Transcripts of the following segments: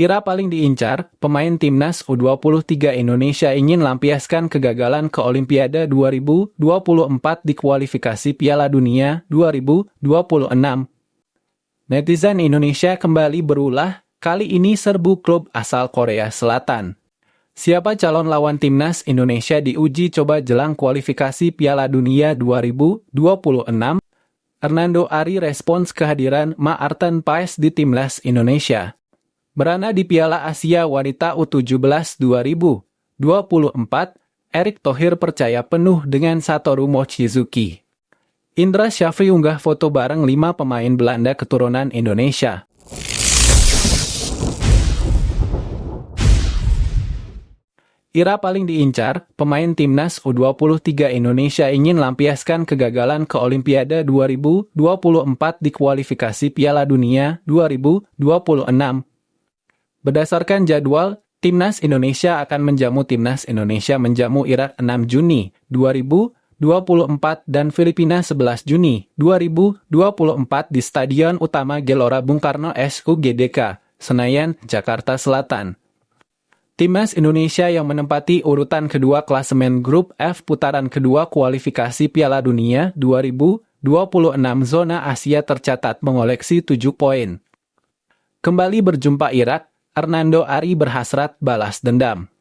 Ira paling diincar, pemain timnas U23 Indonesia ingin lampiaskan kegagalan ke Olimpiade 2024 di kualifikasi Piala Dunia 2026. Netizen Indonesia kembali berulah, kali ini serbu klub asal Korea Selatan. Siapa calon lawan timnas Indonesia di uji coba jelang kualifikasi Piala Dunia 2026? Hernando Ari respons kehadiran Maarten Paes di timnas Indonesia. Berana di Piala Asia Wanita U17 2024, Erick Thohir percaya penuh dengan Satoru Mochizuki. Indra Syafri unggah foto bareng 5 pemain Belanda keturunan Indonesia. Ira paling diincar, pemain timnas U23 Indonesia ingin lampiaskan kegagalan ke Olimpiade 2024 di kualifikasi Piala Dunia 2026. Berdasarkan jadwal, timnas Indonesia akan menjamu timnas Indonesia menjamu Irak 6 Juni 2024 dan Filipina 11 Juni 2024 di Stadion Utama Gelora Bung Karno SUGDK, Senayan, Jakarta Selatan. Timnas Indonesia yang menempati urutan kedua klasemen grup F putaran kedua kualifikasi Piala Dunia 2026 zona Asia tercatat mengoleksi 7 poin. Kembali berjumpa Irak, Hernando Ari berhasrat balas dendam.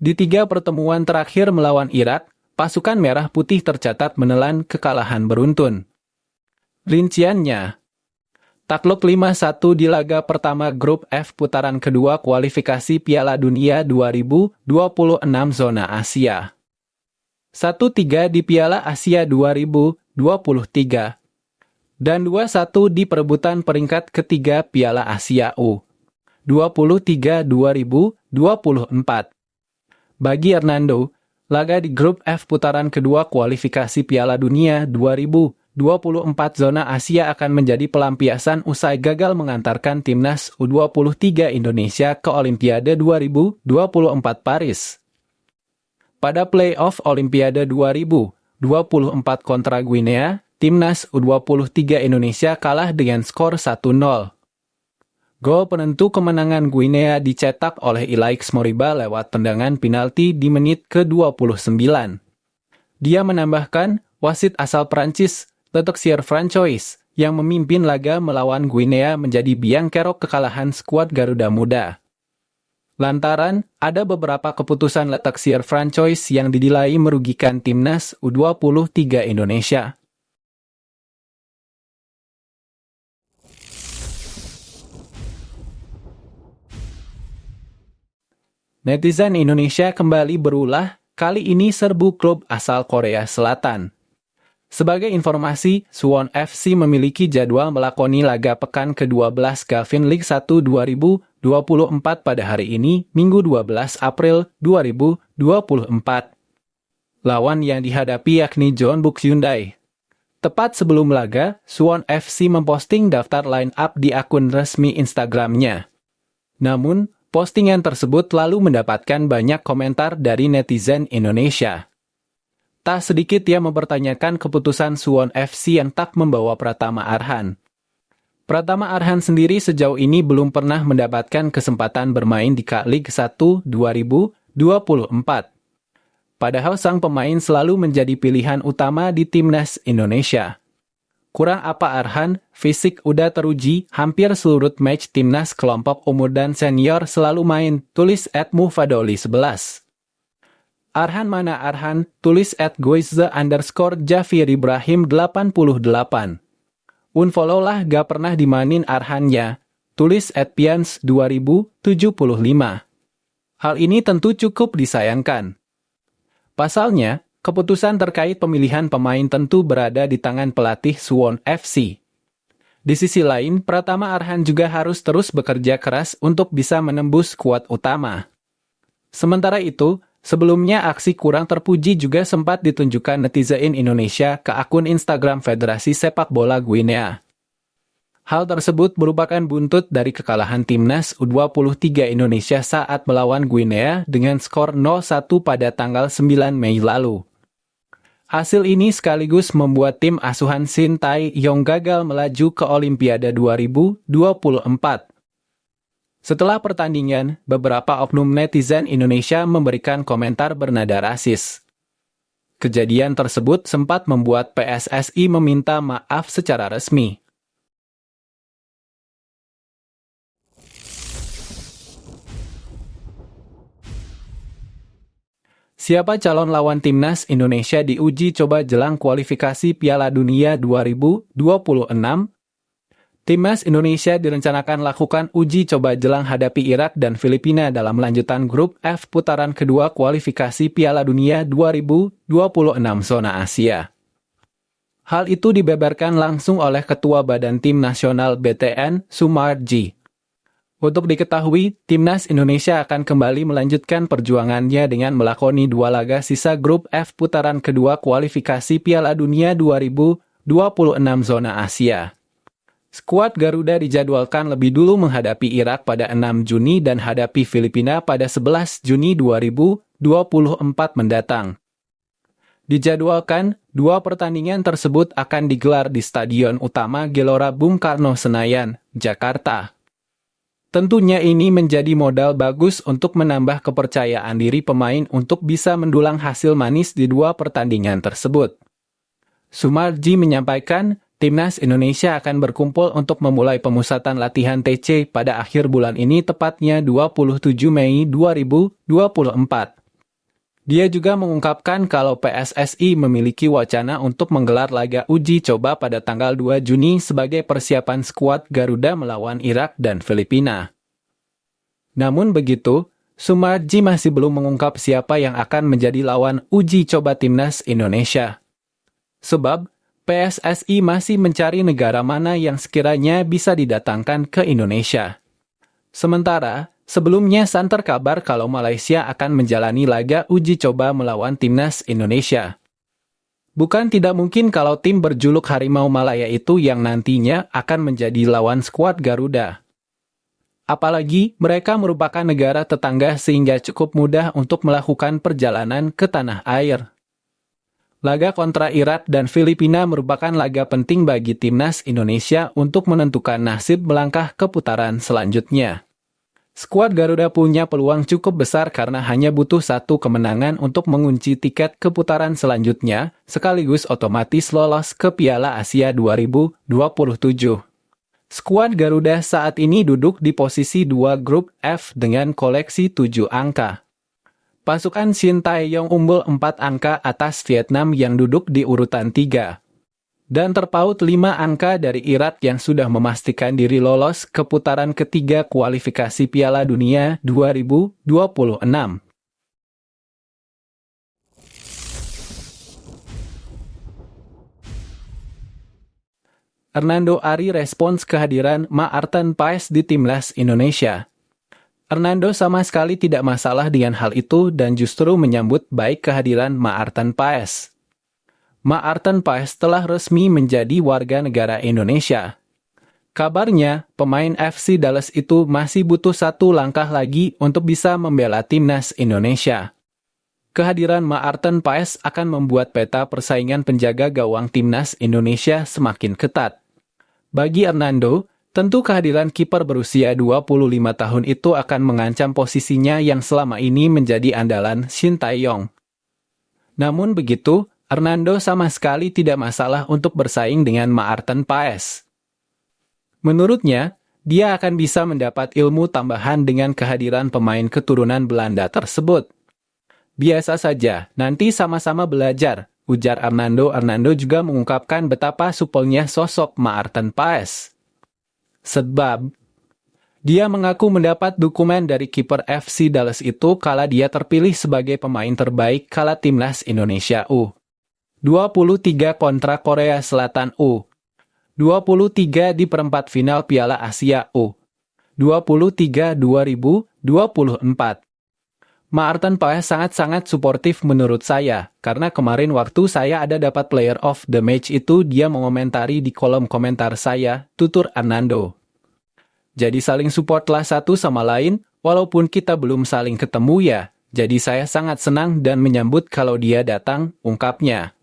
Di 3 pertemuan terakhir melawan Irak, pasukan merah putih tercatat menelan kekalahan beruntun. Rinciannya, takluk 5-1 di laga pertama grup F putaran kedua kualifikasi Piala Dunia 2026 zona Asia. 1-3 di Piala Asia 2023. Dan 2-1 di perebutan peringkat ketiga Piala Asia U23 2024. Bagi Hernando, laga di grup F putaran kedua kualifikasi Piala Dunia 2024 zona Asia akan menjadi pelampiasan usai gagal mengantarkan timnas U23 Indonesia ke Olimpiade 2024 Paris. Pada play-off Olimpiade 2024 kontra Guinea, timnas U23 Indonesia kalah dengan skor 1-0. Gol penentu kemenangan Guinea dicetak oleh Ilaix Moriba lewat tendangan penalti di menit ke-29. Dia menambahkan, wasit asal Prancis, Letextier Francois, yang memimpin laga melawan Guinea menjadi biang kerok kekalahan skuad Garuda Muda. Lantaran, ada beberapa keputusan Letextier Francois yang dinilai merugikan timnas U23 Indonesia. Netizen Indonesia kembali berulah, kali ini serbu klub asal Korea Selatan. Sebagai informasi, Suwon FC memiliki jadwal melakoni laga pekan ke-12 Gavin League 1 2024 pada hari ini, Minggu 12 April 2024. Lawan yang dihadapi yakni Jeonbuk Hyundai. Tepat sebelum laga, Suwon FC memposting daftar line-up di akun resmi Instagramnya. Namun, postingan tersebut lalu mendapatkan banyak komentar dari netizen Indonesia. Tak sedikit yang mempertanyakan keputusan Suwon FC yang tak membawa Pratama Arhan. Pratama Arhan sendiri sejauh ini belum pernah mendapatkan kesempatan bermain di K-League 1 2024. Padahal sang pemain selalu menjadi pilihan utama di timnas Indonesia. Kurang apa Arhan, fisik udah teruji, hampir seluruh match timnas kelompok umur dan senior selalu main, tulis @mufadoli11. Arhan mana Arhan, tulis @goizze_Jafir Ibrahim 88. Unfollow lah gak pernah dimainin Arhannya, tulis @pians2075. Hal ini tentu cukup disayangkan. Pasalnya, keputusan terkait pemilihan pemain tentu berada di tangan pelatih Suwon FC. Di sisi lain, Pratama Arhan juga harus terus bekerja keras untuk bisa menembus skuad utama. Sementara itu, sebelumnya aksi kurang terpuji juga sempat ditunjukkan netizen Indonesia ke akun Instagram Federasi Sepak Bola Guinea. Hal tersebut merupakan buntut dari kekalahan timnas U23 Indonesia saat melawan Guinea dengan skor 0-1 pada tanggal 9 Mei lalu. Hasil ini sekaligus membuat tim asuhan Shin Tae-yong gagal melaju ke Olimpiade 2024. Setelah pertandingan, beberapa oknum netizen Indonesia memberikan komentar bernada rasis. Kejadian tersebut sempat membuat PSSI meminta maaf secara resmi. Siapa calon lawan timnas Indonesia di uji coba jelang kualifikasi Piala Dunia 2026? Timnas Indonesia direncanakan lakukan uji coba jelang hadapi Irak dan Filipina dalam lanjutan grup F putaran kedua kualifikasi Piala Dunia 2026 zona Asia. Hal itu dibeberkan langsung oleh Ketua Badan Tim Nasional BTN, Sumarji. Untuk diketahui, Timnas Indonesia akan kembali melanjutkan perjuangannya dengan melakoni 2 laga sisa grup F putaran kedua kualifikasi Piala Dunia 2026 zona Asia. Skuad Garuda dijadwalkan lebih dulu menghadapi Irak pada 6 Juni dan hadapi Filipina pada 11 Juni 2024 mendatang. Dijadwalkan, 2 pertandingan tersebut akan digelar di Stadion Utama Gelora Bung Karno Senayan, Jakarta. Tentunya ini menjadi modal bagus untuk menambah kepercayaan diri pemain untuk bisa mendulang hasil manis di 2 pertandingan tersebut. Sumarji menyampaikan, Timnas Indonesia akan berkumpul untuk memulai pemusatan latihan TC pada akhir bulan ini tepatnya 27 Mei 2024. Dia juga mengungkapkan kalau PSSI memiliki wacana untuk menggelar laga uji coba pada tanggal 2 Juni sebagai persiapan skuad Garuda melawan Irak dan Filipina. Namun begitu, Sumarji masih belum mengungkap siapa yang akan menjadi lawan uji coba timnas Indonesia. Sebab, PSSI masih mencari negara mana yang sekiranya bisa didatangkan ke Indonesia. Sementara, sebelumnya santer kabar kalau Malaysia akan menjalani laga uji coba melawan timnas Indonesia. Bukan tidak mungkin kalau tim berjuluk Harimau Malaya itu yang nantinya akan menjadi lawan skuad Garuda. Apalagi mereka merupakan negara tetangga sehingga cukup mudah untuk melakukan perjalanan ke tanah air. Laga kontra Irak dan Filipina merupakan laga penting bagi timnas Indonesia untuk menentukan nasib melangkah ke putaran selanjutnya. Skuad Garuda punya peluang cukup besar karena hanya butuh 1 kemenangan untuk mengunci tiket ke putaran selanjutnya, sekaligus otomatis lolos ke Piala Asia 2027. Skuad Garuda saat ini duduk di posisi 2 grup F dengan koleksi 7 angka. Pasukan Shin Tae-yong unggul 4 angka atas Vietnam yang duduk di urutan 3. Dan terpaut 5 angka dari Irak yang sudah memastikan diri lolos ke putaran ketiga kualifikasi Piala Dunia 2026. Hernando Ari respons kehadiran Maarten Paes di timnas Indonesia. Hernando sama sekali tidak masalah dengan hal itu dan justru menyambut baik kehadiran Maarten Paes. Maarten Paes telah resmi menjadi warga negara Indonesia. Kabarnya, pemain FC Dallas itu masih butuh 1 langkah lagi untuk bisa membela timnas Indonesia. Kehadiran Maarten Paes akan membuat peta persaingan penjaga gawang timnas Indonesia semakin ketat. Bagi Hernando, tentu kehadiran kiper berusia 25 tahun itu akan mengancam posisinya yang selama ini menjadi andalan Shin Tae-yong. Namun begitu, Hernando sama sekali tidak masalah untuk bersaing dengan Maarten Paes. Menurutnya, dia akan bisa mendapat ilmu tambahan dengan kehadiran pemain keturunan Belanda tersebut. Biasa saja, nanti sama-sama belajar, ujar Hernando. Hernando juga mengungkapkan betapa supelnya sosok Maarten Paes. Sebab, dia mengaku mendapat dukungan dari kiper FC Dallas itu kala dia terpilih sebagai pemain terbaik kala timnas Indonesia U23 kontra Korea Selatan U23 di perempat final Piala Asia U23 2024. Maarten Paes sangat-sangat suportif menurut saya, karena kemarin waktu saya ada dapat player of the match itu dia mengomentari di kolom komentar saya, tutur Hernando. Jadi saling supportlah satu sama lain, walaupun kita belum saling ketemu ya, jadi saya sangat senang dan menyambut kalau dia datang, ungkapnya.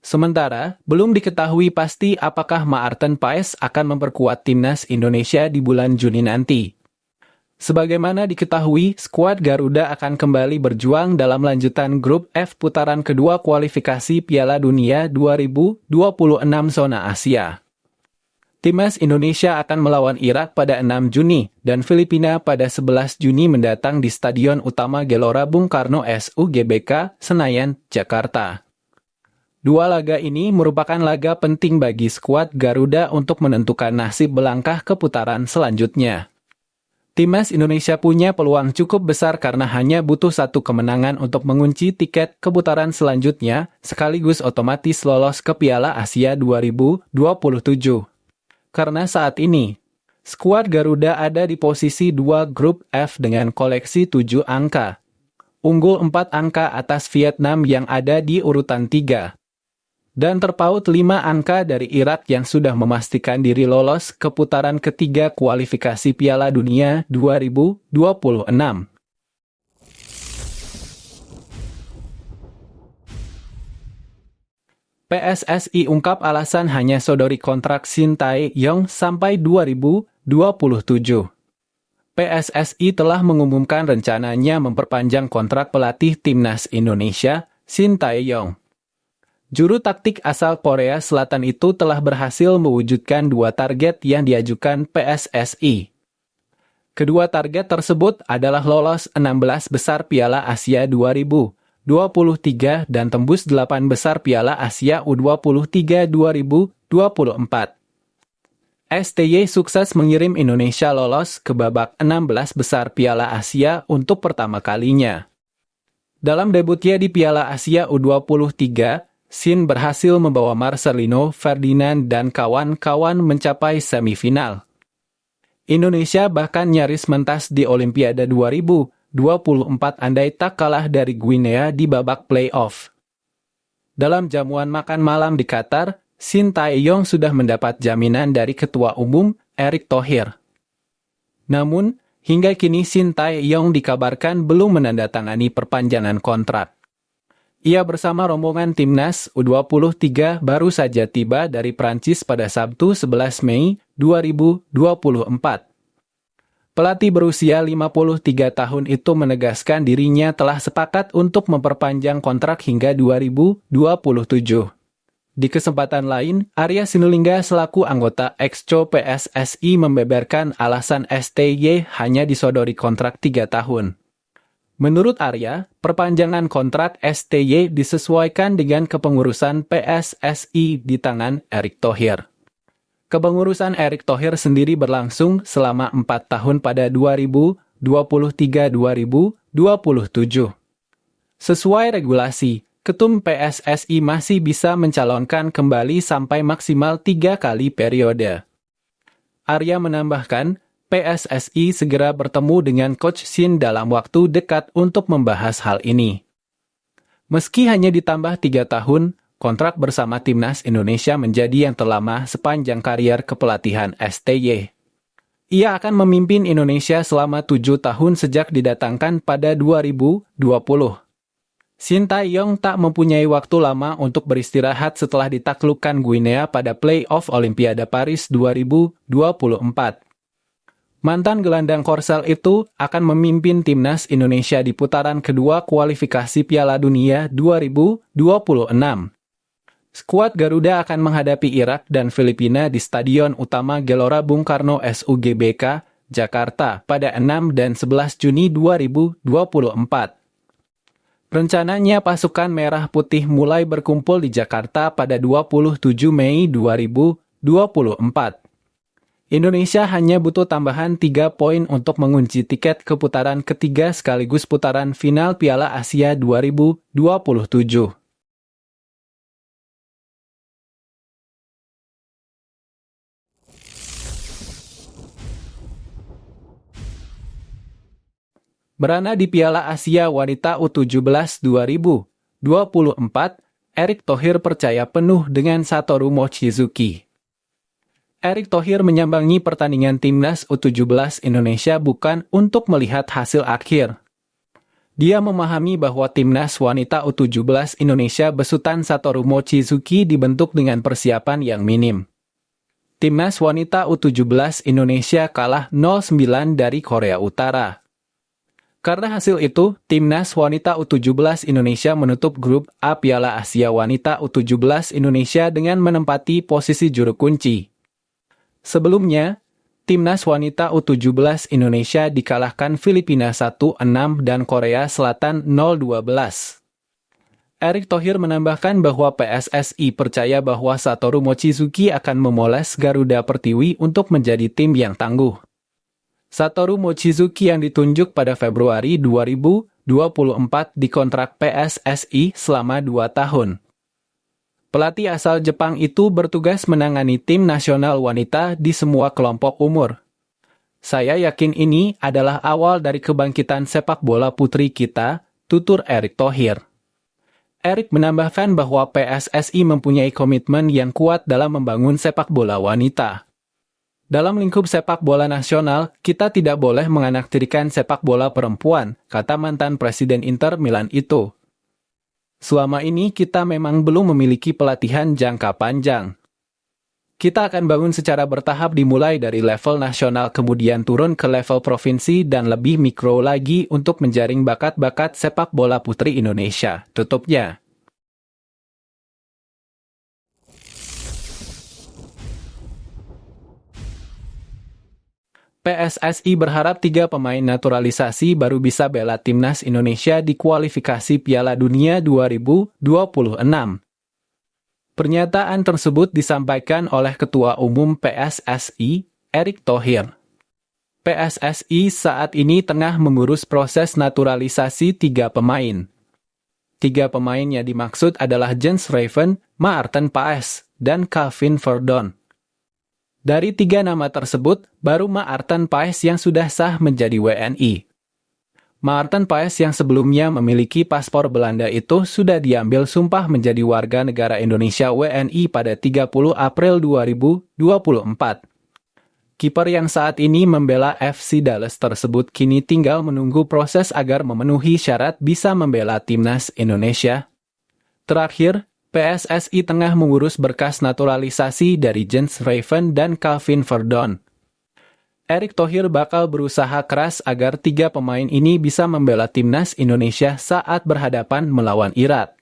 Sementara, belum diketahui pasti apakah Maarten Paes akan memperkuat timnas Indonesia di bulan Juni nanti. Sebagaimana diketahui, skuad Garuda akan kembali berjuang dalam lanjutan grup F putaran kedua kualifikasi Piala Dunia 2026 zona Asia. Timnas Indonesia akan melawan Irak pada 6 Juni dan Filipina pada 11 Juni mendatang di Stadion Utama Gelora Bung Karno SUGBK, Senayan, Jakarta. Dua laga ini merupakan laga penting bagi skuad Garuda untuk menentukan nasib melangkah ke putaran selanjutnya. Timnas Indonesia punya peluang cukup besar karena hanya butuh satu kemenangan untuk mengunci tiket ke putaran selanjutnya, sekaligus otomatis lolos ke Piala Asia 2027. Karena saat ini, skuad Garuda ada di posisi 2 grup F dengan koleksi 7 angka. Unggul 4 angka atas Vietnam yang ada di urutan 3. Dan terpaut 5 angka dari Irak yang sudah memastikan diri lolos ke putaran ketiga kualifikasi Piala Dunia 2026. PSSI ungkap alasan hanya sodori kontrak Shin Tae-yong sampai 2027. PSSI telah mengumumkan rencananya memperpanjang kontrak pelatih Timnas Indonesia, Shin Tae-yong. Juru taktik asal Korea Selatan itu telah berhasil mewujudkan 2 target yang diajukan PSSI. Kedua target tersebut adalah lolos 16 besar Piala Asia 2023 dan tembus 8 besar Piala Asia U23 2024. STY sukses mengirim Indonesia lolos ke babak 16 besar Piala Asia untuk pertama kalinya. Dalam debutnya di Piala Asia U23, Shin berhasil membawa Marcelino Ferdinand dan kawan-kawan mencapai semifinal. Indonesia bahkan nyaris mentas di Olimpiade 2024 andai tak kalah dari Guinea di babak play-off. Dalam jamuan makan malam di Qatar, Shin Tae-yong sudah mendapat jaminan dari Ketua Umum Erick Thohir. Namun, hingga kini Shin Tae-yong dikabarkan belum menandatangani perpanjangan kontrak. Ia bersama rombongan Timnas U23 baru saja tiba dari Prancis pada Sabtu 11 Mei 2024. Pelatih berusia 53 tahun itu menegaskan dirinya telah sepakat untuk memperpanjang kontrak hingga 2027. Di kesempatan lain, Arya Sinulinga selaku anggota Exco PSSI membeberkan alasan STY hanya disodori kontrak 3 tahun. Menurut Arya, perpanjangan kontrak STY disesuaikan dengan kepengurusan PSSI di tangan Erick Thohir. Kepengurusan Erick Thohir sendiri berlangsung selama 4 tahun pada 2023-2027. Sesuai regulasi, Ketum PSSI masih bisa mencalonkan kembali sampai maksimal 3 kali periode. Arya menambahkan, PSSI segera bertemu dengan Coach Shin dalam waktu dekat untuk membahas hal ini. Meski hanya ditambah 3 tahun, kontrak bersama Timnas Indonesia menjadi yang terlama sepanjang karier kepelatihan STY. Ia akan memimpin Indonesia selama 7 tahun sejak didatangkan pada 2020. Shin Tae-yong tak mempunyai waktu lama untuk beristirahat setelah ditaklukkan Guinea pada play-off Olimpiade Paris 2024. Mantan gelandang Korsel itu akan memimpin Timnas Indonesia di putaran kedua kualifikasi Piala Dunia 2026. Skuad Garuda akan menghadapi Irak dan Filipina di Stadion Utama Gelora Bung Karno SUGBK, Jakarta pada 6 dan 11 Juni 2024. Rencananya pasukan merah putih mulai berkumpul di Jakarta pada 27 Mei 2024. Indonesia hanya butuh tambahan 3 poin untuk mengunci tiket ke putaran ketiga sekaligus putaran final Piala Asia 2027. Berana di Piala Asia Wanita U17 2024, Erick Thohir percaya penuh dengan Satoru Mochizuki. Erick Thohir menyambangi pertandingan Timnas U17 Indonesia bukan untuk melihat hasil akhir. Dia memahami bahwa Timnas Wanita U17 Indonesia besutan Satoru Mochizuki dibentuk dengan persiapan yang minim. Timnas wanita U17 Indonesia kalah 0-9 dari Korea Utara. Karena hasil itu, Timnas wanita U17 Indonesia menutup grup A Piala Asia Wanita U17 Indonesia dengan menempati posisi juru kunci. Sebelumnya, Timnas wanita U17 Indonesia dikalahkan Filipina 1-6 dan Korea Selatan 0-12. Erick Thohir menambahkan bahwa PSSI percaya bahwa Satoru Mochizuki akan memoles Garuda Pertiwi untuk menjadi tim yang tangguh. Satoru Mochizuki yang ditunjuk pada Februari 2024 dikontrak PSSI selama 2 tahun. Pelatih asal Jepang itu bertugas menangani tim nasional wanita di semua kelompok umur. Saya yakin ini adalah awal dari kebangkitan sepak bola putri kita, tutur Erick Thohir. Erick menambahkan bahwa PSSI mempunyai komitmen yang kuat dalam membangun sepak bola wanita. Dalam lingkup sepak bola nasional, kita tidak boleh menganaktirikan sepak bola perempuan, kata mantan Presiden Inter Milan itu. Selama ini kita memang belum memiliki pelatihan jangka panjang. Kita akan bangun secara bertahap dimulai dari level nasional kemudian turun ke level provinsi dan lebih mikro lagi untuk menjaring bakat-bakat sepak bola putri Indonesia, tutupnya. PSSI berharap 3 pemain naturalisasi baru bisa bela Timnas Indonesia di kualifikasi Piala Dunia 2026. Pernyataan tersebut disampaikan oleh Ketua Umum PSSI, Erick Thohir. PSSI saat ini tengah mengurus proses naturalisasi 3 pemain. 3 pemain yang dimaksud adalah Jens Raven, Maarten Paes, dan Calvin Verdon. Dari 3 nama tersebut, baru Maarten Paes yang sudah sah menjadi WNI. Maarten Paes yang sebelumnya memiliki paspor Belanda itu sudah diambil sumpah menjadi warga negara Indonesia WNI pada 30 April 2024. Kiper yang saat ini membela FC Dallas tersebut kini tinggal menunggu proses agar memenuhi syarat bisa membela Timnas Indonesia. Terakhir, PSSI tengah mengurus berkas naturalisasi dari Jens Raven dan Calvin Verdon. Erick Thohir bakal berusaha keras agar 3 pemain ini bisa membela Timnas Indonesia saat berhadapan melawan Irak.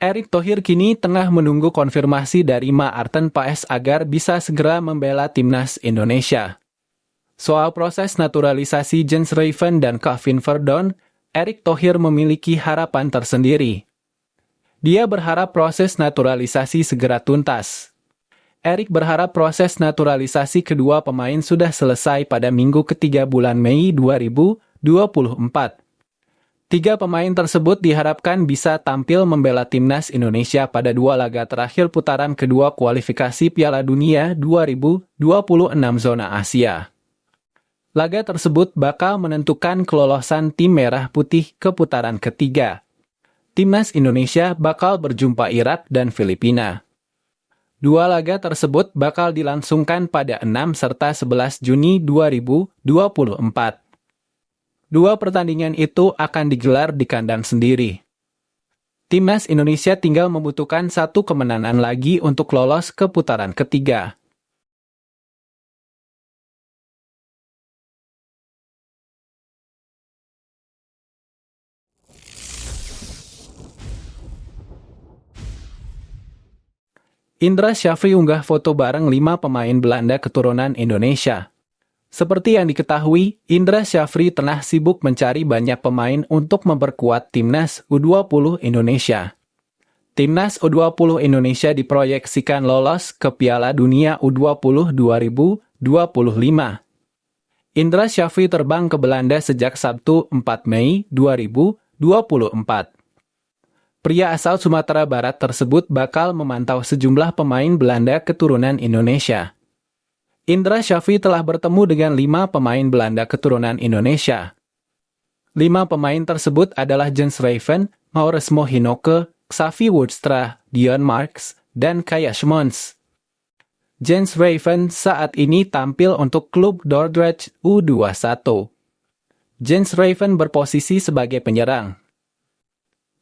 Erick Thohir kini tengah menunggu konfirmasi dari Maarten Paes agar bisa segera membela Timnas Indonesia. Soal proses naturalisasi Jens Raven dan Calvin Verdon, Erick Thohir memiliki harapan tersendiri. Dia berharap proses naturalisasi segera tuntas. Erick berharap proses naturalisasi kedua pemain sudah selesai pada minggu ketiga bulan Mei 2024. 3 pemain tersebut diharapkan bisa tampil membela Timnas Indonesia pada 2 laga terakhir putaran kedua kualifikasi Piala Dunia 2026 zona Asia. Laga tersebut bakal menentukan kelolosan tim merah putih ke putaran ketiga. Timnas Indonesia bakal berjumpa Irak dan Filipina. 2 laga tersebut bakal dilangsungkan pada 6 serta 11 Juni 2024. 2 pertandingan itu akan digelar di kandang sendiri. Timnas Indonesia tinggal membutuhkan 1 kemenangan lagi untuk lolos ke putaran ketiga. Indra Syafri unggah foto bareng 5 pemain Belanda keturunan Indonesia. Seperti yang diketahui, Indra Syafri tengah sibuk mencari banyak pemain untuk memperkuat Timnas U20 Indonesia. Timnas U20 Indonesia diproyeksikan lolos ke Piala Dunia U20 2025. Indra Syafri terbang ke Belanda sejak Sabtu 4 Mei 2024. Pria asal Sumatera Barat tersebut bakal memantau sejumlah pemain Belanda keturunan Indonesia. Indra Syafri telah bertemu dengan 5 pemain Belanda keturunan Indonesia. 5 pemain tersebut adalah Jens Raven, Maurits Mohinoke, Xavi Woodstra, Dion Marks, dan Kaya Schmons. Jens Raven saat ini tampil untuk klub Dordrecht U21. Jens Raven berposisi sebagai penyerang.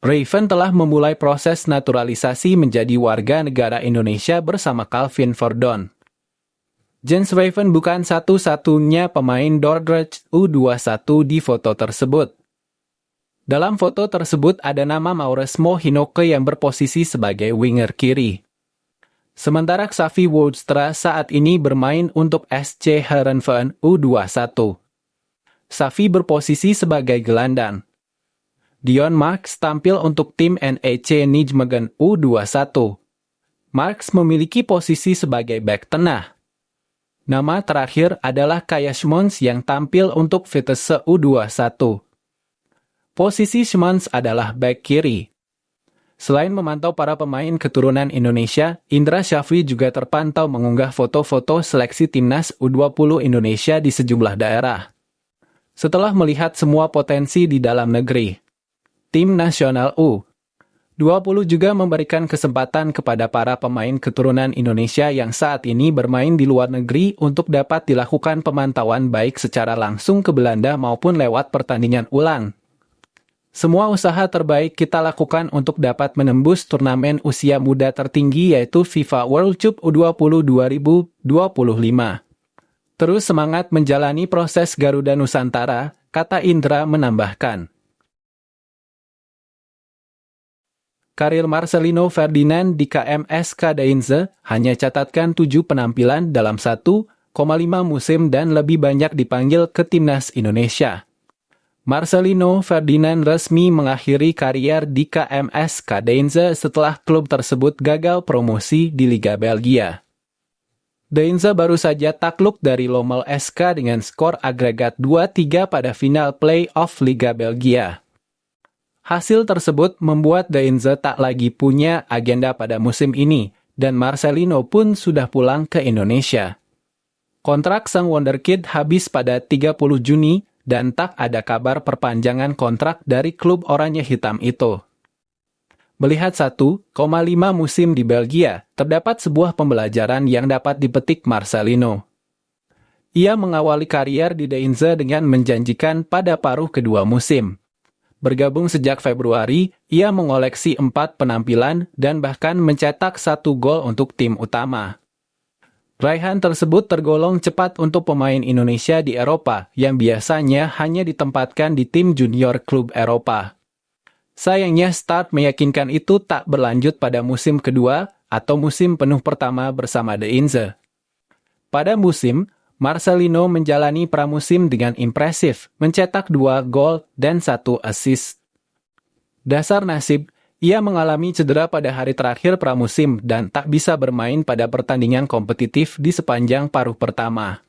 Raven telah memulai proses naturalisasi menjadi warga negara Indonesia bersama Calvin Verdon. Jens Raven bukan satu-satunya pemain Dordrecht U21 di foto tersebut. Dalam foto tersebut ada nama Mauresmo Hinoke yang berposisi sebagai winger kiri. Sementara Xavi Woudstra saat ini bermain untuk SC Heerenveen U21. Xavi berposisi sebagai gelandang. Dion Marks tampil untuk tim NEC Nijmegen U21. Marks memiliki posisi sebagai bek tengah. Nama terakhir adalah Kaya Schmons yang tampil untuk Vitesse U21. Posisi Schmons adalah bek kiri. Selain memantau para pemain keturunan Indonesia, Indra Syafri juga terpantau mengunggah foto-foto seleksi timnas U20 Indonesia di sejumlah daerah. Setelah melihat semua potensi di dalam negeri, tim nasional U20 juga memberikan kesempatan kepada para pemain keturunan Indonesia yang saat ini bermain di luar negeri untuk dapat dilakukan pemantauan baik secara langsung ke Belanda maupun lewat pertandingan ulang. Semua usaha terbaik kita lakukan untuk dapat menembus turnamen usia muda tertinggi yaitu FIFA World Cup U20 2025. Terus semangat menjalani proses Garuda Nusantara, kata Indra menambahkan. Karir Marcelino Ferdinand di KMS Kadeinze hanya catatkan 7 penampilan dalam 1,5 musim dan lebih banyak dipanggil ke timnas Indonesia. Marcelino Ferdinand resmi mengakhiri karier di KMS Kadeinze setelah klub tersebut gagal promosi di Liga Belgia. Deinze baru saja takluk dari Lommel SK dengan skor agregat 2-3 pada final play-off Liga Belgia. Hasil tersebut membuat Deinze tak lagi punya agenda pada musim ini, dan Marcelino pun sudah pulang ke Indonesia. Kontrak sang wonderkid habis pada 30 Juni, dan tak ada kabar perpanjangan kontrak dari klub oranye hitam itu. Melihat 1,5 musim di Belgia, terdapat sebuah pembelajaran yang dapat dipetik Marcelino. Ia mengawali karier di Deinze dengan menjanjikan pada paruh kedua musim. Bergabung sejak Februari, ia mengoleksi 4 penampilan dan bahkan mencetak 1 gol untuk tim utama. Raihan tersebut tergolong cepat untuk pemain Indonesia di Eropa yang biasanya hanya ditempatkan di tim junior klub Eropa. Sayangnya start meyakinkan itu tak berlanjut pada musim kedua atau musim penuh pertama bersama Deinze. Pada musim, Marcelino menjalani pramusim dengan impresif, mencetak 2 gol dan 1 assist. Dasar nasib, ia mengalami cedera pada hari terakhir pramusim dan tak bisa bermain pada pertandingan kompetitif di sepanjang paruh pertama.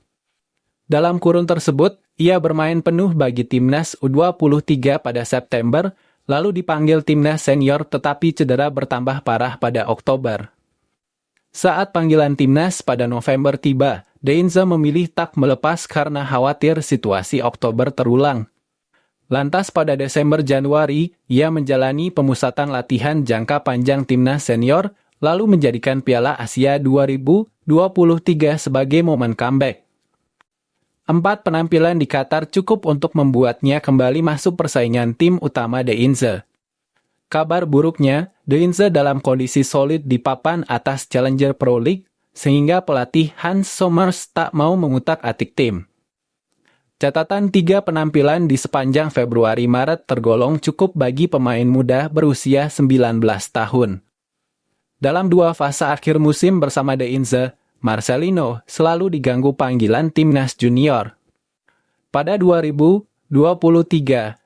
Dalam kurun tersebut, ia bermain penuh bagi timnas U23 pada September, lalu dipanggil timnas senior tetapi cedera bertambah parah pada Oktober. Saat panggilan timnas pada November tiba, Deinze memilih tak melepas karena khawatir situasi Oktober terulang. Lantas pada Desember-Januari, ia menjalani pemusatan latihan jangka panjang timnas senior, lalu menjadikan Piala Asia 2023 sebagai momen comeback. 4 penampilan di Qatar cukup untuk membuatnya kembali masuk persaingan tim utama Deinze. Kabar buruknya, Deinze dalam kondisi solid di papan atas Challenger Pro League, sehingga pelatih Hans Sommers tak mau mengutak-atik tim. Catatan 3 penampilan di sepanjang Februari-Maret tergolong cukup bagi pemain muda berusia 19 tahun. Dalam 2 fase akhir musim bersama Deinze, Marcelino selalu diganggu panggilan timnas junior. Pada 2023,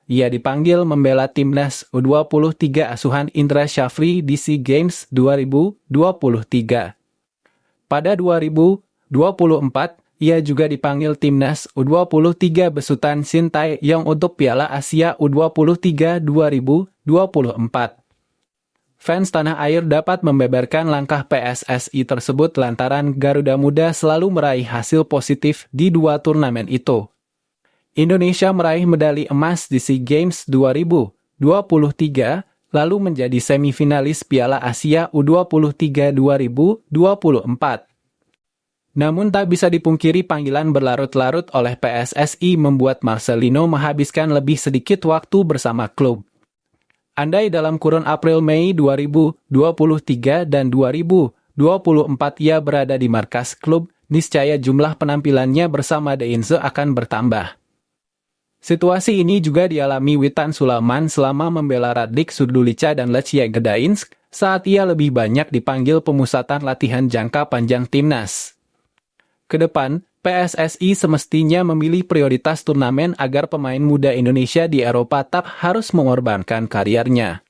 ia dipanggil membela timnas U23 asuhan Indra Syafri di SEA Games 2023. Pada 2024, ia juga dipanggil timnas U23 besutan Shin Tae-yong untuk Piala Asia U23 2024. Fans tanah air dapat membeberkan langkah PSSI tersebut lantaran Garuda Muda selalu meraih hasil positif di 2 turnamen itu. Indonesia meraih medali emas di SEA Games 2023, lalu menjadi semifinalis Piala Asia U23 2024. Namun tak bisa dipungkiri panggilan berlarut-larut oleh PSSI membuat Marcelino menghabiskan lebih sedikit waktu bersama klub. Andai dalam kurun April-Mei 2023 dan 2024 ia berada di markas klub, niscaya jumlah penampilannya bersama Deinze akan bertambah. Situasi ini juga dialami Witan Sulaiman selama membela Radlik Surdulica dan Lechia Gdańsk saat ia lebih banyak dipanggil pemusatan latihan jangka panjang timnas. Kedepan, PSSI semestinya memilih prioritas turnamen agar pemain muda Indonesia di Eropa tak harus mengorbankan karirnya.